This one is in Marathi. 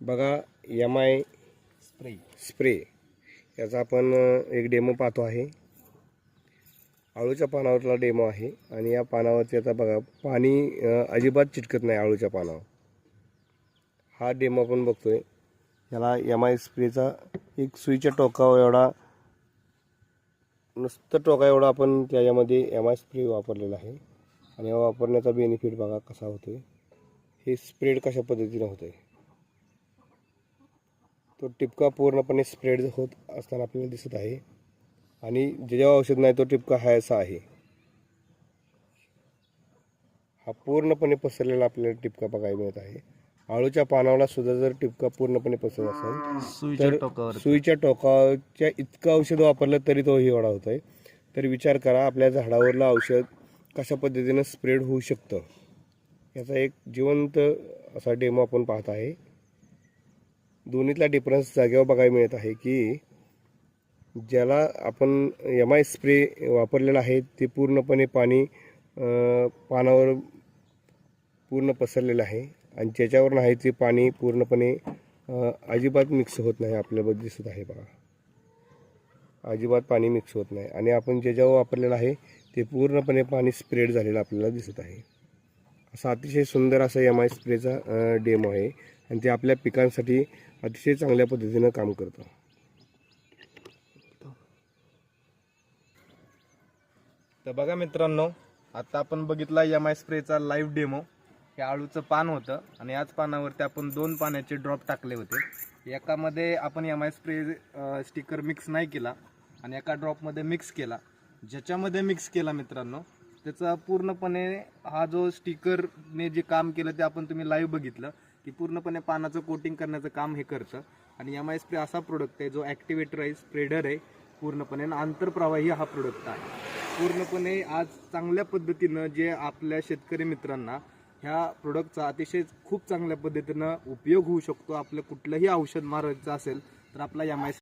बघा MI स्प्रे याचा आपण एक डेमो पाहतो आहे। आळूच्या पानावरला डेमो आहे आणि या पानावरती आता बघा पाणी अजिबात चिटकत नाही आळूच्या पानावर। हा डेमो आपण बघतोय। याला MI स्प्रेचा एक सुईच्या टोकावर एवढा नुसतं टोका एवढा आपण त्याच्यामध्ये MI स्प्रे वापरलेला आहे आणि वापरण्याचा बेनिफिट बघा कसा होतोय। हे स्प्रेड कशा पद्धतीने होतोय तो टिपका पूर्णपणे स्प्रेड होत असताना आपल्याला दिसत आहे आणि ज्याच्यावर औषध नाही तो टिपका हा असा आहे। हा पूर्णपणे पसरलेला आपल्याला टिपका बघायला मिळत आहे। आळूच्या पानावरला सुद्धा जर टिपका पूर्णपणे पसरत असेल तर सुईच्या टोकाच्या इतकं औषध वापरलं तरी तो एवढा होतोय। तर विचार करा आपल्या झाडावरलं औषध कशा पद्धतीने स्प्रेड होऊ शकतं याचा एक जिवंत असा डेमो आपण पाहत आहे। दोन्हीतला डिफरन्स जागेवर बघायला मिळत आहे की ज्याला आपण MI स्प्रे वापरलेला आहे ते पूर्णपणे पाणी पानावर पूर्ण पसरलेलं आहे आणि ज्याच्यावर नाही ते पाणी पूर्णपणे अजिबात मिक्स होत नाही। आपल्याबद्दल दिसत आहे बघा अजिबात पाणी मिक्स होत नाही आणि आपण ज्याच्यावर वापरलेलं आहे ते पूर्णपणे पाणी स्प्रेड झालेलं आपल्याला दिसत आहे। असा अतिशय सुंदर असा MI स्प्रेचा डेमो आहे आणि ते आपल्या पिकांसाठी अतिशय चांगल्या पद्धतीने काम करतं। तर बघा मित्रांनो, आता आपण बघितला MI स्प्रेचा लाईव्ह डेमो। हे आळूचं पान होतं आणि याच पानावरती आपण 2 पाण्याचे ड्रॉप टाकले होते। एकामध्ये आपण MI स्प्रे स्टिकर मिक्स नाही केला आणि एका ड्रॉपमध्ये मिक्स केला। ज्याच्यामध्ये मिक्स केला मित्रांनो त्याचा पूर्णपणे हा जो स्टिकरने जे काम केलं ते आपण तुम्ही लाईव्ह बघितलं की पूर्णपणे पानाचं कोटिंग करण्याचं काम हे करतं। आणि MI स्प्रे असा प्रोडक्ट आहे जो ॲक्टिवेटर आहे, स्प्रेडर आहे पूर्णपणे आणि आंतरप्रवाही हा प्रोडक्ट आहे। पूर्णपणे आज चांगल्या पद्धतीनं जे आपल्या शेतकरी मित्रांना ह्या प्रोडक्टचा अतिशय खूप चांगल्या पद्धतीनं उपयोग होऊ शकतो। आपलं कुठलंही औषध मारायचं असेल तर आपला MI